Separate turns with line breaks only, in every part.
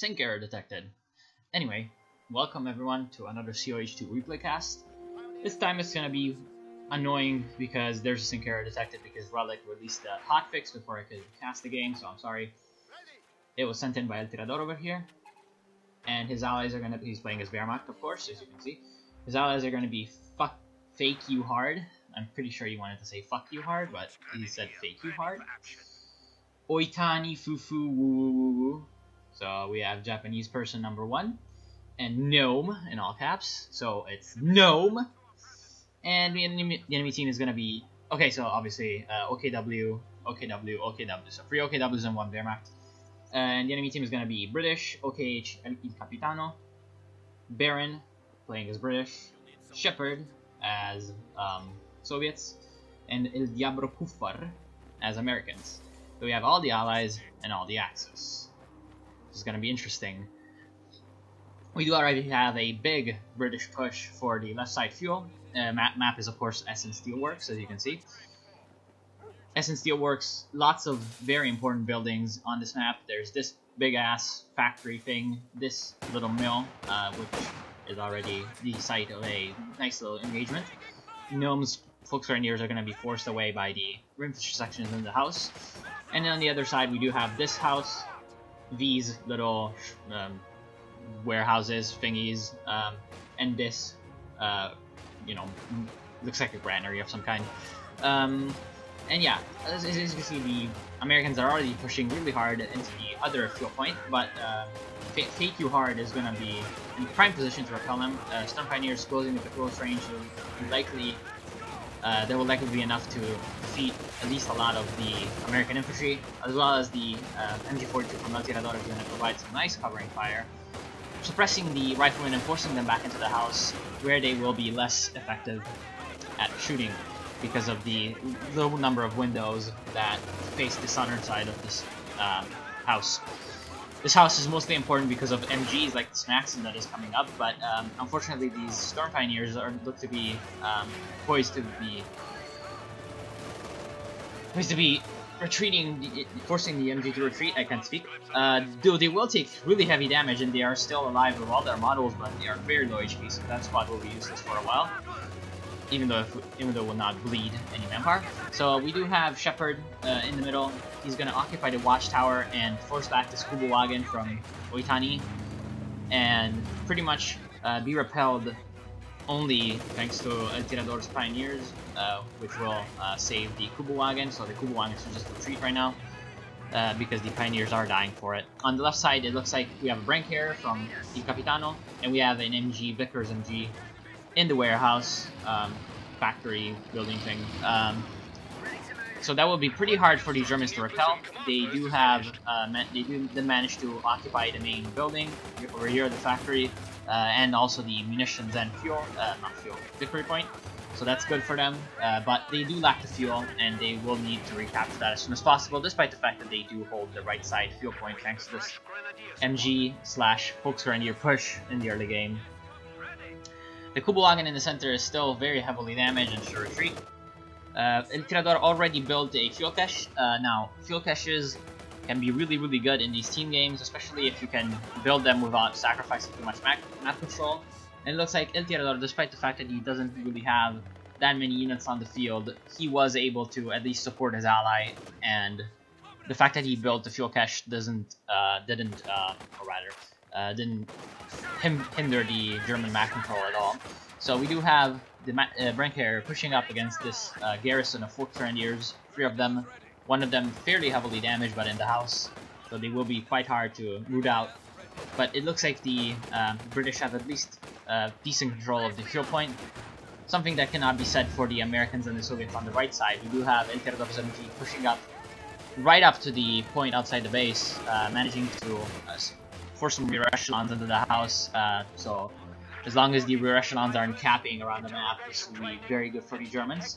sync error detected. Anyway, welcome everyone to another CoH2 replay cast. This time it's gonna be annoying because there's a sync error detected because Relic released the hotfix before I could cast the game, so I'm sorry. It was sent in by El Tirador over here, and his allies are gonna. He's playing as Wehrmacht, of course, as you can see. His allies are gonna be fake you hard. I'm pretty sure he wanted to say fuck you hard, but he said fake you hard. Oitani fufu woo woo woo woo. So we have Japanese person number 1, and gnome in all caps. So it's gnome, and the enemy team is gonna be okay. So obviously OKW, OKW, OKW. So 3 OKWs and 1 Wehrmacht. And the enemy team is gonna be British, OKH, El Capitano, Baron playing as British, Shepherd as Soviets, and El Diablo Kuffar as Americans. So we have all the allies and all the Axis. This is going to be interesting. We do already have a big British push for the left side fuel. Map is of course Essen Steelworks, as you can see. Essen Steelworks, lots of very important buildings on this map. There's this big ass factory thing, this little mill, which is already the site of a nice little engagement. Gnomes, Volksreindeers are going to be forced away by the rimfisher sections in the house. And then on the other side we do have this house, these little warehouses, thingies, and this, you know, looks like a granary of some kind. And yeah, as you can see, the Americans are already pushing really hard into the other fuel point, but Fake You Hard is going to be in prime position to repel them. Storm Pioneers closing with the close range will likely, there will likely be enough to defeat at least a lot of the American infantry, as well as the MG42 from El Tirador is going to provide some nice covering fire, suppressing the riflemen and forcing them back into the house, where they will be less effective at shooting because of the low number of windows that face the southern side of this house. This house is mostly important because of MGs like this Maxim that is coming up, but unfortunately these Storm Pioneers look to be poised to be retreating, forcing the MG to retreat. I can't speak. Though they will take really heavy damage and they are still alive with all their models, but they are very low HP, so that squad will be useless for a while. Even though it will not bleed any manpower. So we do have Shepherd in the middle. He's going to occupy the watchtower and force back this Kubu wagon from Oitani, and pretty much be repelled only thanks to El Tirador's Pioneers, which will save the Kubu wagon. So the Kubu wagon should just retreat right now because the Pioneers are dying for it. On the left side, it looks like we have a Brancaire from El Capitano, and we have an MG, Vickers MG, in the warehouse factory building thing. So that will be pretty hard for the Germans to repel. They do have manage to occupy the main building over here, the factory, and also the munitions and fuel, not fuel, victory point. So that's good for them, but they do lack the fuel, and they will need to recapture that as soon as possible, despite the fact that they do hold the right side fuel point thanks to this MG/Volksgrenadier push in the early game. The Kubu wagon in the center is still very heavily damaged and should retreat. El Tirador already built a fuel cache. Now, fuel caches can be really good in these team games, especially if you can build them without sacrificing too much map control. And it looks like El Tirador, despite the fact that he doesn't really have that many units on the field, he was able to at least support his ally, and the fact that he built the fuel cache didn't hinder the German map control at all. So we do have the Brancaire pushing up against this garrison of Volksreindeers, 3 of them, 1 of them fairly heavily damaged but in the house, so they will be quite hard to root out. But it looks like the British have at least decent control of the fuel point, something that cannot be said for the Americans and the Soviets on the right side. We do have El Tirador's MG pushing up right up to the point outside the base, managing to force some rear echelons into the house, so as long as the rear echelons aren't capping around the map, this will be very good for the Germans.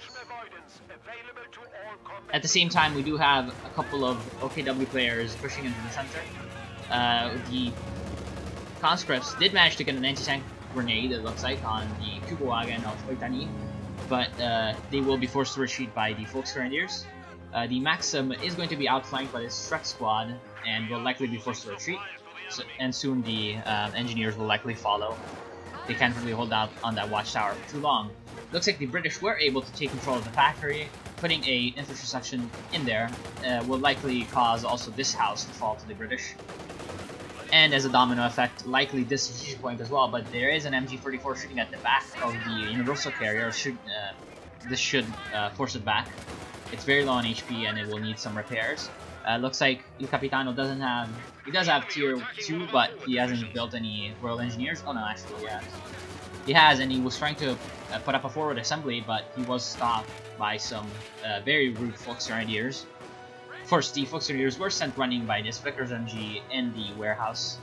At the same time, we do have a couple of OKW players pushing into the center. The conscripts did manage to get an anti-tank grenade, it looks like, on the Kubu wagon of Oitani, but they will be forced to retreat by the Volksgrenadiers. The Maxim is going to be outflanked by the Shrek squad and will likely be forced to retreat. and soon the engineers will likely follow. They can't really hold out on that watchtower for too long. Looks like the British were able to take control of the factory. Putting a infantry section in there will likely cause also this house to fall to the British. And as a domino effect, likely this strategic point as well. But there is an MG-44 shooting at the back of the universal carrier. This should force it back. It's very low on HP and it will need some repairs. Looks like Il Capitano doesn't have... He does have tier 2, but he hasn't built any Royal Engineers. Oh no, actually, yeah. He has, and he was trying to put up a forward assembly, but he was stopped by some very rude Volksgrenadiers. Of course, the Volksgrenadiers were sent running by this Vickers MG in the warehouse.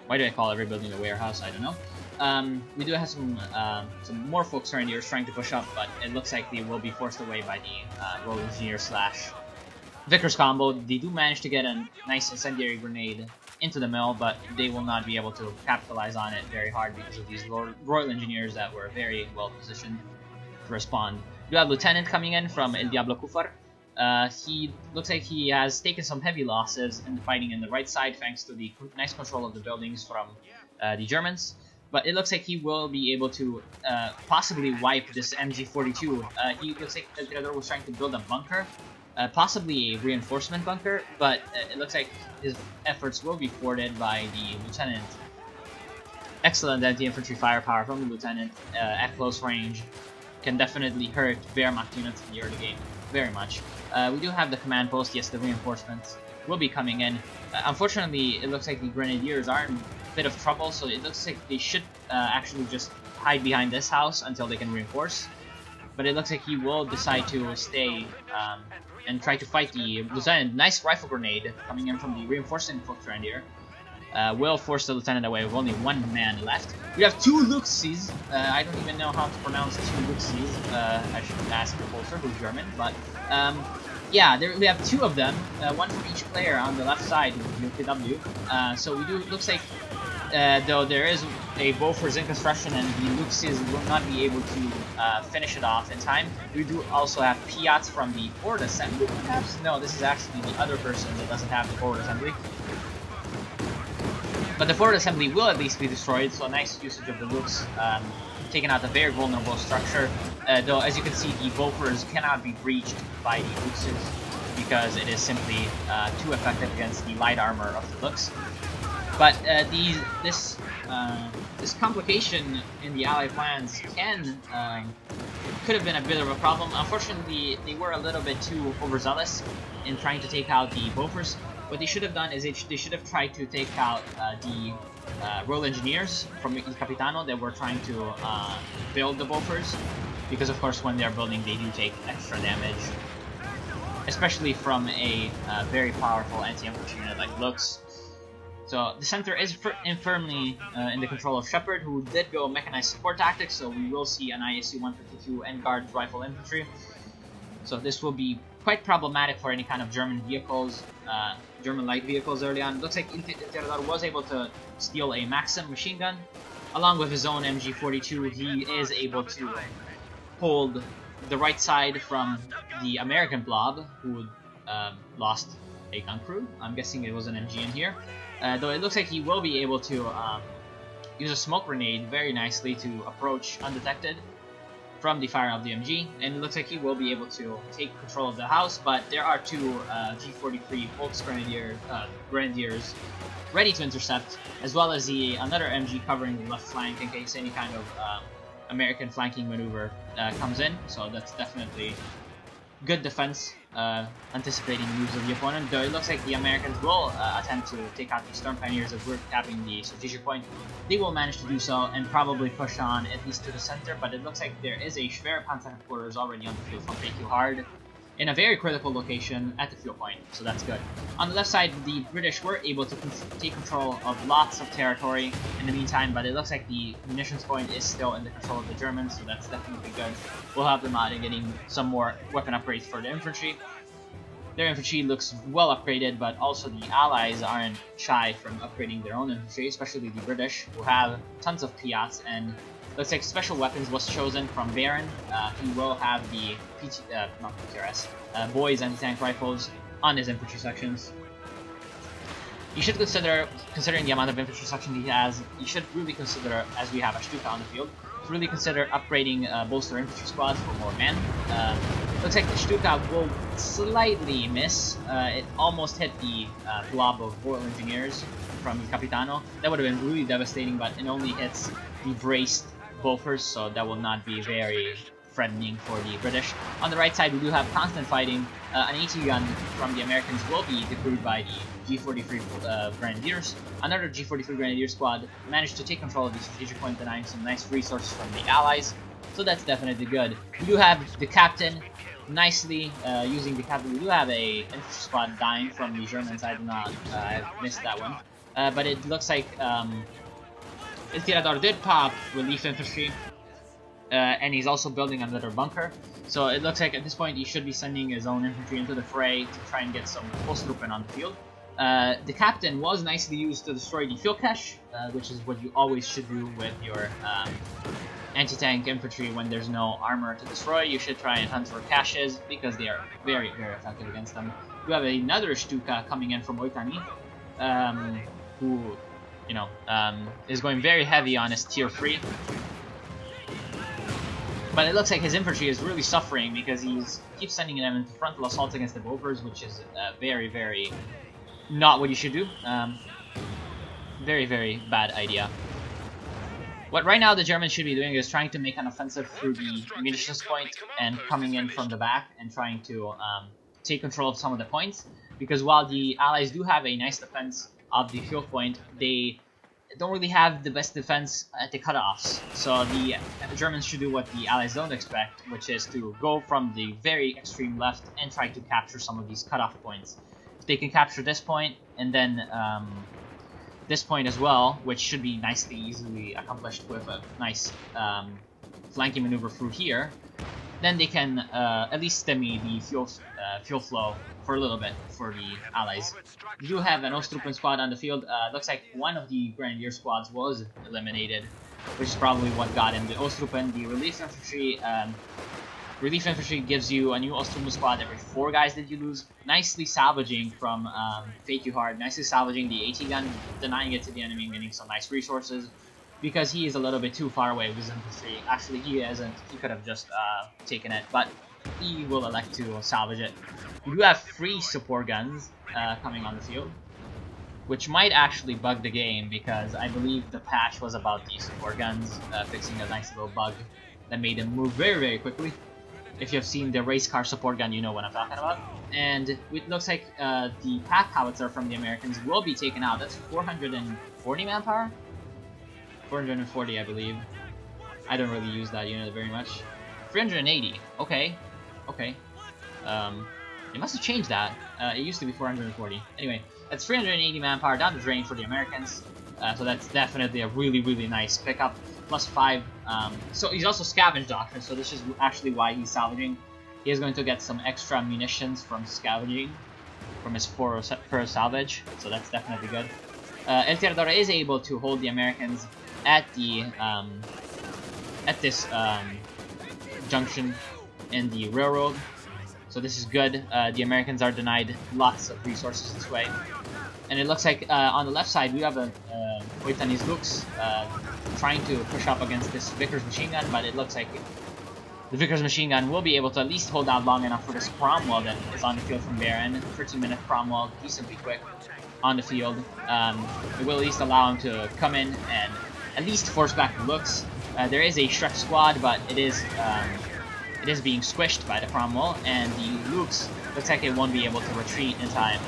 Why do I call every building a warehouse? I don't know. We do have some more Volksgrenadiers trying to push up, but it looks like they will be forced away by the Royal Engineer / Vickers combo. They do manage to get a nice incendiary grenade into the mill, but they will not be able to capitalize on it very hard because of these Royal Engineers that were very well positioned to respond. You have Lieutenant coming in from El Diablo Kufar. He looks like he has taken some heavy losses in the fighting in the right side thanks to the nice control of the buildings from the Germans. But it looks like he will be able to possibly wipe this MG-42. He looks like El Tirador was trying to build a bunker. Possibly a reinforcement bunker, but it looks like his efforts will be thwarted by the Lieutenant. Excellent anti-infantry firepower from the Lieutenant at close range. Can definitely hurt Wehrmacht units in the early game, very much. We do have the command post, yes, the reinforcements will be coming in. Unfortunately, it looks like the Grenadiers are in a bit of trouble, so it looks like they should actually just hide behind this house until they can reinforce. But it looks like he will decide to stay and try to fight the Lieutenant. Nice rifle grenade coming in from the reinforcing Volksgrenadier. Will force the Lieutenant away with only one man left. We have two Luxis. I don't even know how to pronounce two Luxis. I should ask the Pulsar, who's German. But yeah, we have two of them, one for each player on the left side with UKW. So we do. Looks like though there is a Bofors in construction and the Luxis will not be able to finish it off in time. We do also have Piats from the forward assembly, perhaps? No, this is actually the other person that doesn't have the forward assembly. But the forward assembly will at least be destroyed, so nice usage of the Lux, taking out a very vulnerable structure. Though, as you can see, the Bofors cannot be breached by the Luxes because it is simply too effective against the light armor of the Lux. But this complication in the Allied plans could have been a bit of a problem. Unfortunately, they were a little bit too overzealous in trying to take out the Bofors. What they should have done is they should have tried to take out the Royal Engineers from Il Capitano that were trying to build the Bofors, because of course when they're building they do take extra damage, especially from a very powerful anti-infantry unit like Lux. So the center is firmly in the control of Shepard, who did go mechanized support tactics, so we will see an ISU-152 and Guard Rifle Infantry. So this will be quite problematic for any kind of German vehicles, German light vehicles early on. Looks like Il Tirador was able to steal a Maxim machine gun. Along with his own MG-42, he is able to hold the right side from the American blob, who lost a gun crew. I'm guessing it was an MG in here. Though it looks like he will be able to use a smoke grenade very nicely to approach undetected from the fire of the MG, and it looks like he will be able to take control of the house, but there are two G43 Volksgrenadiers ready to intercept, as well as another MG covering the left flank in case any kind of American flanking maneuver comes in, so that's definitely good defense, anticipating moves of the opponent, though it looks like the Americans will attempt to take out the Storm Pioneers as we're capping the strategic point. They will manage to do so and probably push on at least to the center, but it looks like there is a Schwerpanzer headquarters already on the field from Take You Hard in a very critical location at the fuel point, so that's good. On the left side, the British were able to take control of lots of territory in the meantime, but it looks like the munitions point is still in the control of the Germans, so that's definitely good. We'll help them out in getting some more weapon upgrades for the infantry. Their infantry looks well upgraded, but also the Allies aren't shy from upgrading their own infantry, especially the British, who have tons of Piats, and looks like special weapons was chosen from Baron. He will have the Boys anti-tank rifles on his infantry sections. you should consider, considering the amount of infantry section he has, you should really consider, as we have a Stuka on the field, really consider upgrading bolster infantry squads for more men. Looks like the Stuka will slightly miss. It almost hit the blob of Royal Engineers from Capitano. That would have been really devastating, but it only hits the braced Bofors, so that will not be very threatening for the British. On the right side, we do have constant fighting. An AT gun from the Americans will be decrewed by the G43 Grenadiers. Another G43 Grenadier squad managed to take control of the strategic point, denying some nice resources from the Allies. So that's definitely good. We do have the captain nicely using the captain. We do have a infantry squad dying from the Germans. I missed that one. But it looks like El Tirador did pop relief infantry. And he's also building another bunker. So it looks like at this point he should be sending his own infantry into the fray to try and get some Osttruppen on the field. The captain was nicely used to destroy the fuel cache, which is what you always should do with your anti-tank infantry when there's no armor to destroy. You should try and hunt for caches because they are very, very effective against them. You have another Stuka coming in from Oitani, who, you know, is going very heavy on his tier 3. But it looks like his infantry is really suffering because he keeps sending them into frontal assault against the Bofors, which is very, very not what you should do. Very, very bad idea. What right now the Germans should be doing is trying to make an offensive through the munitions point and coming in from the back and trying to take control of some of the points. Because while the Allies do have a nice defense of the fuel point, they don't really have the best defense at the cutoffs. So the Germans should do what the Allies don't expect, which is to go from the very extreme left and try to capture some of these cutoff points. If they can capture this point and then this point as well, which should be nicely, easily accomplished with a nice flanking maneuver through here, then they can at least stemmy the fuel flow for a little bit for the Allies. We do have an Osttruppen squad on the field. Looks like one of the Grenadier squads was eliminated, which is probably what got him. The Osttruppen, the relief infantry gives you a new Osttruppen squad every 4 guys that you lose. Nicely salvaging from Fake You Hard, nicely salvaging the AT gun, denying it to the enemy and getting some nice resources. Because he is a little bit too far away with his infantry. Actually, he isn't. He could have just taken it, but he will elect to salvage it. We do have 3 support guns coming on the field, which might actually bug the game because I believe the patch was about the support guns fixing a nice little bug that made them move very, very quickly. If you have seen the race car support gun, you know what I'm talking about. And it looks like the pack howitzer from the Americans will be taken out. That's 440 manpower? 440, I believe. I don't really use that unit very much. 380. Okay. Okay. They must have changed that. It used to be 440. Anyway, that's 380 manpower down the drain for the Americans. So that's definitely a really, really nice pickup. Plus 5. So he's also scavenge doctrine, so this is actually why he's salvaging. He is going to get some extra munitions from scavenging, from his per salvage. So that's definitely good. El Tirador is able to hold the Americans at the at this junction in the railroad, so this is good. The Americans are denied lots of resources this way, and it looks like on the left side we have a Oitani's Lux trying to push up against this Vickers machine gun, but it looks like the Vickers machine gun will be able to at least hold out long enough for this Cromwell that is on the field from there, and 13-minute Cromwell, decently quick on the field. It will at least allow him to come in and at least force back the Lux. There is a Shrek squad, but it is being squished by the Cromwell, and the Lux looks like it won't be able to retreat in time.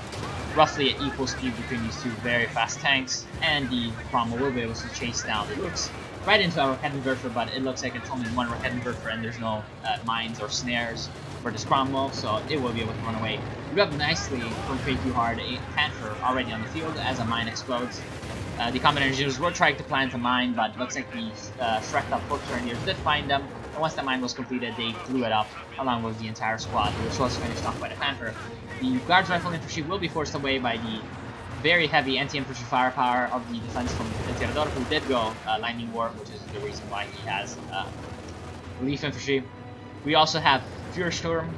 Roughly at equal speed between these two very fast tanks, and the Cromwell will be able to chase down the Lux right into our Rakettenwerfer, but it looks like it's only one Rakettenwerfer and there's no mines or snares for this Cromwell, so it will be able to run away. We have nicely from Fake You Hard a Panther already on the field as a mine explodes. The combat engineers were trying to plant a mine, but it looks like the Shrek'd up foot engineers did find them, and once the mine was completed, they blew it up along with the entire squad, which was finished off by the Panther. The Guards Rifle Infantry will be forced away by the very heavy anti-infantry firepower of the defense from El Tirador, who did go Lightning War, which is the reason why he has relief infantry. We also have Führersturm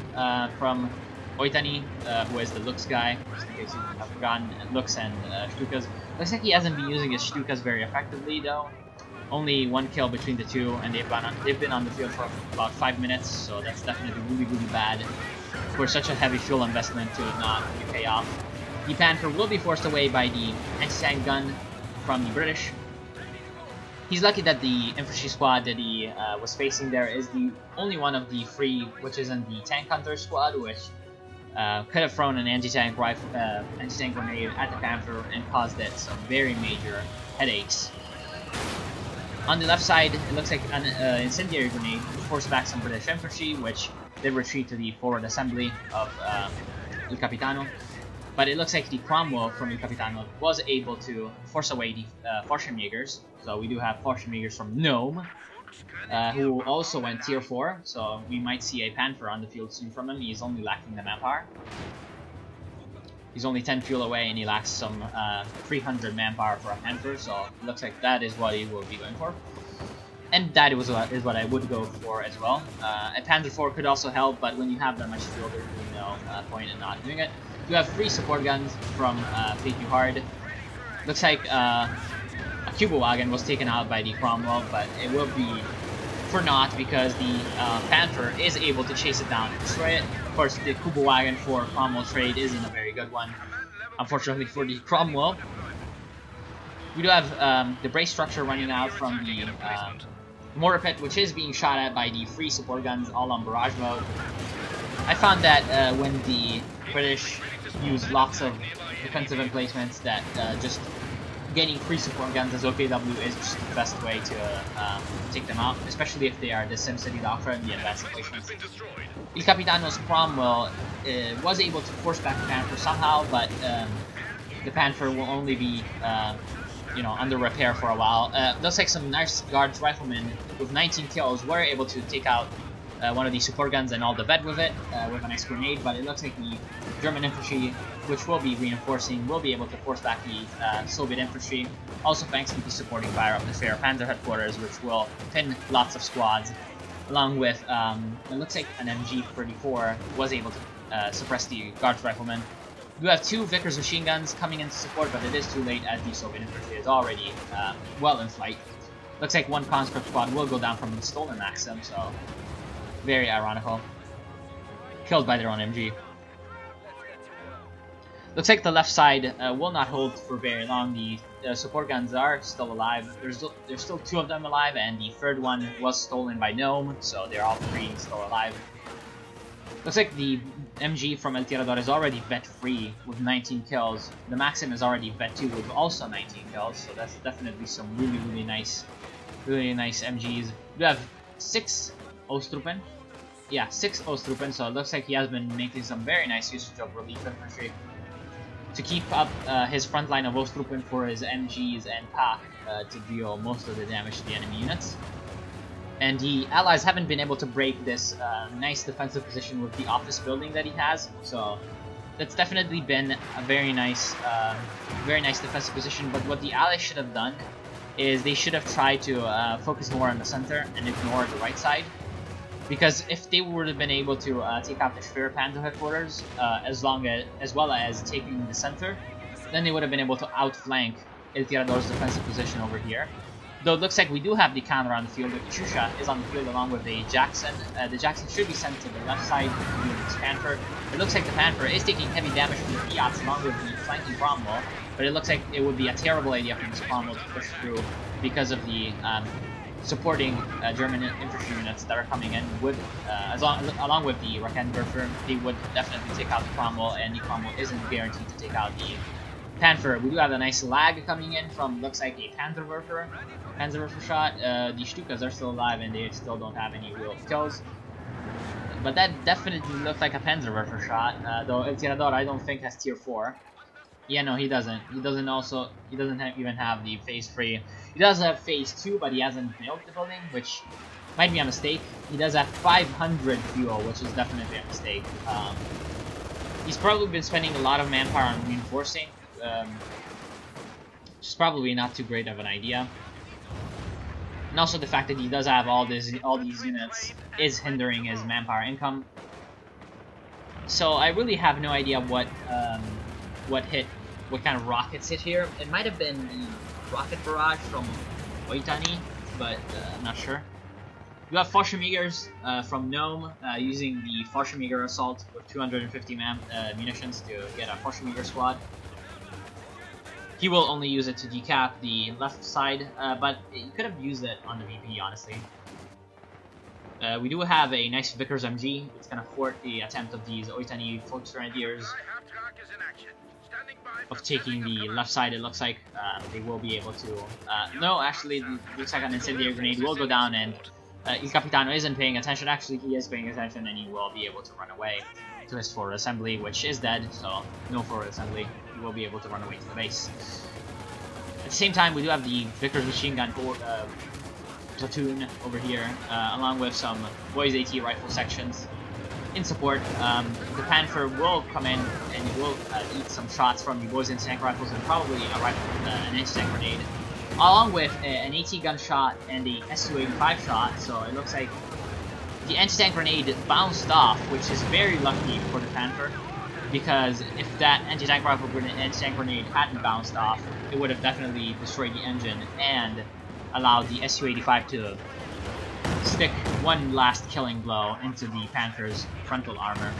from Oitani, who is the Lux guy, just in case you have forgotten. Lux and Stukas. Looks like he hasn't been using his Stukas very effectively though. Only 1 kill between the two, and they've been on the field for about 5 minutes, so that's definitely really bad for such a heavy fuel investment to not really pay off. The Panther will be forced away by the anti-tank gun from the British. He's lucky that the infantry squad that he was facing there is the only one of the 3 which isn't the tank hunter squad, which could have thrown an anti-tank grenade at the Panther and caused it some very major headaches. On the left side, it looks like an incendiary grenade forced back some British infantry, which did retreat to the forward assembly of Il Capitano. But it looks like the Cromwell from Il Capitano was able to force away the Fallschirmjägers. So we do have Fallschirmjägers from Gnome, who also went tier 4. So we might see a Panther on the field soon from him. He's only lacking the manpower. He's only 10 fuel away and he lacks some 300 manpower for a Panther. So it looks like that is what he will be going for. And that is what I would go for as well. A Panther 4 could also help, but when you have that much fuel, there's really no point in not doing it. You have 3 support guns from Fleet U Hard. Looks like a Kugelwagen was taken out by the Cromwell, but it will be for naught because the Panther is able to chase it down and destroy it. Of course, the Kugelwagen for Cromwell trade isn't a very good one, unfortunately for the Cromwell. We do have the brace structure running out from the mortar pit, which is being shot at by the 3 support guns, all on barrage mode. I found that when the British use lots of defensive emplacements, that just getting 3 support guns as OKW is just the best way to take them out, especially if they are the SimCity Doctrine, the advanced emplacements. Il Capitano's Cromwell was able to force back the Panther somehow, but the Panther will only be under repair for a while. Looks like some nice Guards riflemen with 19 kills were able to take out one of the support guns and all the vet with it, with a nice grenade, but it looks like the German infantry, which will be reinforcing, will be able to force back the Soviet infantry, also thanks to the supporting fire of the Fair Panzer headquarters, which will pin lots of squads, along with, it looks like an MG-34 was able to suppress the Guards riflemen. We have 2 Vickers machine guns coming into support, but it is too late as the Soviet infantry is already well in flight. Looks like 1 conscript squad will go down from the stolen Maxim, so very ironical. Killed by their own MG. Looks like the left side will not hold for very long. The support guns are still alive. There's still 2 of them alive, and the 3rd one was stolen by Gnome, so they're all 3 still alive. Looks like the MG from El Tirador is already vet free with 19 kills. The Maxim is already vet 2 with also 19 kills, so that's definitely some really nice MGs. We have 6 Osttruppen. Yeah, 6 Osttruppen, so it looks like he has been making some very nice usage of relief infantry to keep up his front line of Osttruppen for his MGs and PaK to deal most of the damage to the enemy units. And the Allies haven't been able to break this nice defensive position with the office building that he has, so that's definitely been a very nice defensive position. But what the Allies should have done is they should have tried to focus more on the center and ignore the right side, because if they would have been able to take out the Schwer Panzer headquarters as well as taking the center, then they would have been able to outflank El Tirador's defensive position over here. Though it looks like we do have the counter on the field. The Katyusha is on the field along with the Jackson. The Jackson should be sent to the left side with this Panther. It looks like the Panther is taking heavy damage from the Fiats along with the flanking Cromwell, but it looks like it would be a terrible idea for this Cromwell to push through because of the supporting German infantry units that are coming in with, along with the Raketenwerfer. They would definitely take out the Cromwell, and the Cromwell isn't guaranteed to take out the Panther. We do have a nice lag coming in from, looks like, a Panzerwerfer shot. The Stukas are still alive and they still don't have any real kills. But that definitely looked like a Panzerwerfer shot, though El Tirador I don't think has tier 4. Yeah, no, he doesn't. He doesn't even have the phase 3. He does have phase 2, but he hasn't built the building, which might be a mistake. He does have 500 fuel, which is definitely a mistake. He's probably been spending a lot of manpower on reinforcing, which is probably not too great of an idea. And also the fact that he does have all these units is hindering his manpower income. So I really have no idea what kind of rockets hit here. It might have been the rocket barrage from Oitani, but I'm not sure. You have Fallschirmjägers from Gnome using the Fallschirmjäger assault with 250 munitions to get a Fallschirmjäger squad. He will only use it to decap the left side, but you could have used it on the VP, honestly. We do have a nice Vickers MG. It's going to thwart the attempt of these Oitani Volksgrenadiers of taking the left side. It looks like they will be able to... no, actually, it looks like an incendiary grenade will go down, and Il Capitano isn't paying attention. Actually, he is paying attention, and he will be able to run away to his forward assembly, which is dead, so no forward assembly. He will be able to run away to the base. At the same time, we do have the Vickers machine gun platoon over here, along with some Boys AT rifle sections in support. The Panther will come in and he will eat some shots from the Boys anti-tank rifles and probably an anti-tank grenade, along with an AT gun shot and a Su-85 shot. So it looks like the anti-tank grenade bounced off, which is very lucky for the Panther, because if that anti-tank rifle anti-tank grenade hadn't bounced off, it would have definitely destroyed the engine and allowed the Su-85 to stick one last killing blow into the Panther's frontal armor.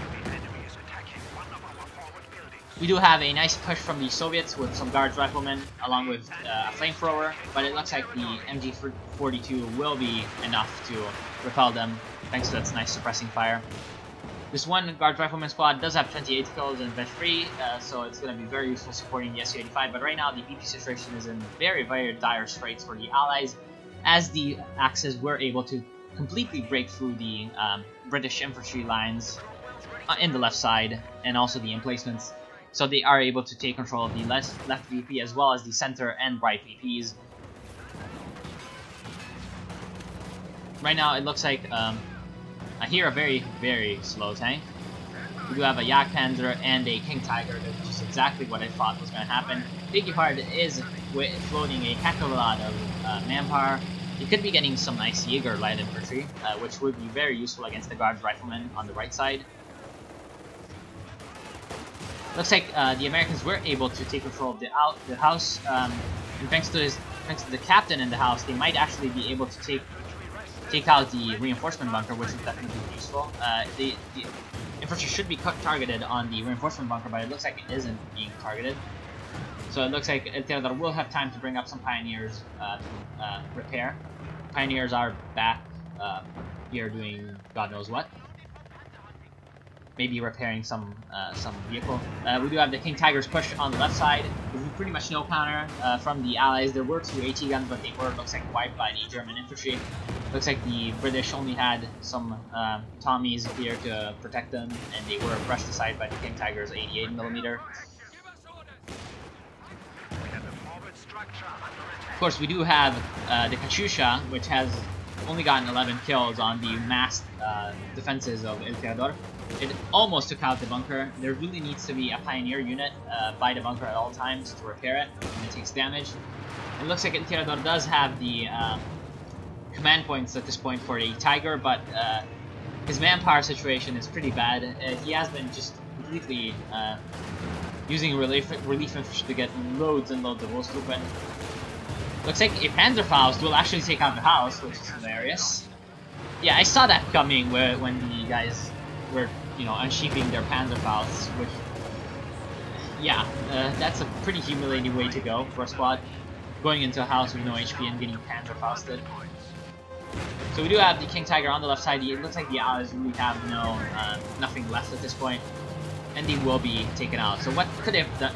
We do have a nice push from the Soviets with some Guards riflemen along with a flamethrower, but it looks like the MG42 will be enough to repel them thanks to its nice suppressing fire. This one Guards rifleman squad does have 28 kills and veg free, so it's going to be very useful supporting the Su-85, but right now the BP situation is in very, very dire straits for the Allies, as the Axis were able to completely break through the British infantry lines in the left side and also the emplacements. So they are able to take control of the left VP as well as the center and right VPs. Right now it looks like I hear a very, very slow tank. We do have a Jagdpanzer and a King Tiger, which is exactly what I thought was going to happen. Biggie Hard is floating a heck of a lot of manpower. You could be getting some nice Jaeger light infantry, which would be very useful against the Guards riflemen on the right side. Looks like the Americans were able to take control of the house, and thanks to the captain in the house, they might actually be able to take out the reinforcement bunker, which would definitely be useful. The infantry should be targeted on the reinforcement bunker, but it looks like it isn't being targeted. So it looks like El Tirador will have time to bring up some Pioneers to repair. Pioneers are back here doing God knows what. Maybe repairing some vehicle. We do have the King Tiger's push on the left side. There's pretty much no counter from the Allies. There were 2 AT guns, but they were, looks like, wiped by the German infantry. Looks like the British only had some Tommies here to protect them, and they were brushed aside by the King Tiger's 88mm. Of course, we do have the Katyusha, which has only gotten 11 kills on the massed defenses of El Tirador. It almost took out the bunker. There really needs to be a Pioneer unit by the bunker at all times to repair it when it takes damage. It looks like El Tirador does have the command points at this point for a Tiger, but his manpower situation is pretty bad. He has been just completely using relief infantry to get loads and loads of Osttruppen. Looks like a Panzerfaust will actually take out the house, which is hilarious. Yeah, I saw that coming when the guys were, you know, unsheathing their Panzerfausts, which, yeah, that's a pretty humiliating way to go for a squad. Going into a house with no HP and getting Panzerfausted. So we do have the King Tiger on the left side. It looks like the Allies really have nothing left at this point, and they will be taken out. So what could they have done?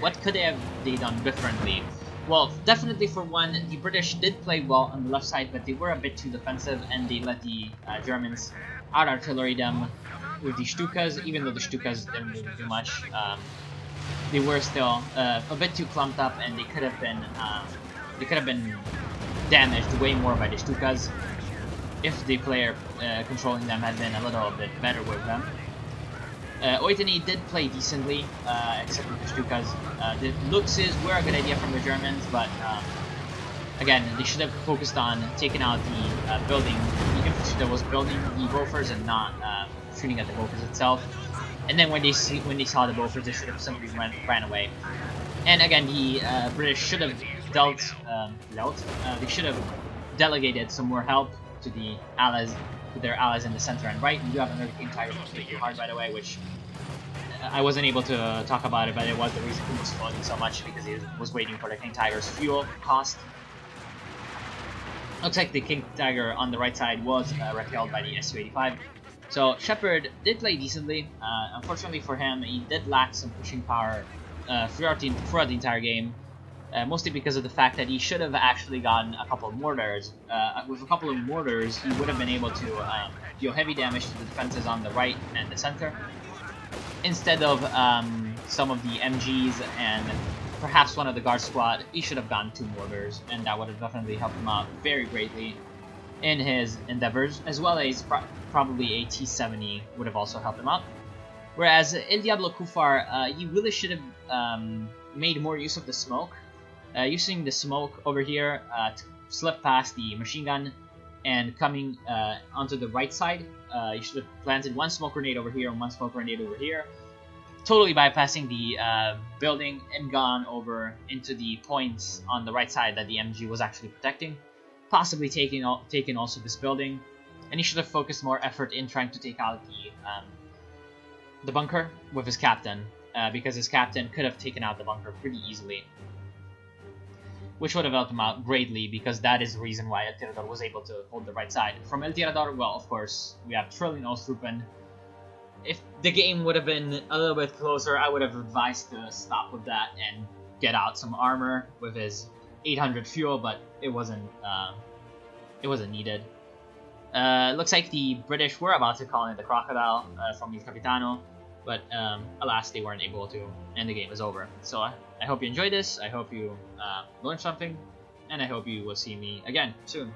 What could they have done differently? Well, definitely for one, the British did play well on the left side, but they were a bit too defensive, and they let the Germans out-artillery them with the Stukas. Even though the Stukas didn't really do much, they were still a bit too clumped up, and they could have been damaged way more by the Stukas if the player controlling them had been a little bit better with them. Oitani did play decently, except for the Stukas. The Luxes were a good idea from the Germans, but again, they should have focused on taking out the building, the infantry that was building the Wolfers, and not shooting at the Bofors itself. And then when they saw the Bofors, they should have simply ran away. And again, the British should have they should have delegated some more help to the allies, to their allies in the center and right. We do have another King Tiger completely hard, by the way, which I wasn't able to talk about it, but it was the reason he was floating so much, because he was waiting for the King Tiger's fuel cost. Looks like the King Tiger on the right side was repelled by the Su-85. So Shepard did play decently. Unfortunately for him, he did lack some pushing power throughout the entire game. Mostly because of the fact that he should have actually gotten a couple of mortars. With a couple of mortars, he would have been able to deal heavy damage to the defenses on the right and the center, instead of some of the MGs and perhaps one of the guard squad. He should have gotten 2 mortars, and that would have definitely helped him out very greatly in his endeavors, as well as probably a T-70 would have also helped him out. Whereas El Diablo Kufar, he really should have made more use of the smoke. Using the smoke over here to slip past the machine gun and coming onto the right side. You should have planted 1 smoke grenade over here and 1 smoke grenade over here, totally bypassing the building and gone over into the points on the right side that the MG was actually protecting, possibly taking also this building. And he should have focused more effort in trying to take out the bunker with his captain, because his captain could have taken out the bunker pretty easily, which would have helped him out greatly, because that is the reason why El Tirador was able to hold the right side. From El Tirador, well, of course, we have Trillion Osttruppen. If the game would have been a little bit closer, I would have advised to stop with that and get out some armor with his 800 fuel, but it wasn't needed. Looks like the British were about to call in the Crocodile from Il Capitano, but alas, they weren't able to, and the game is over. So I hope you enjoyed this, I hope you learned something, and I hope you will see me again soon.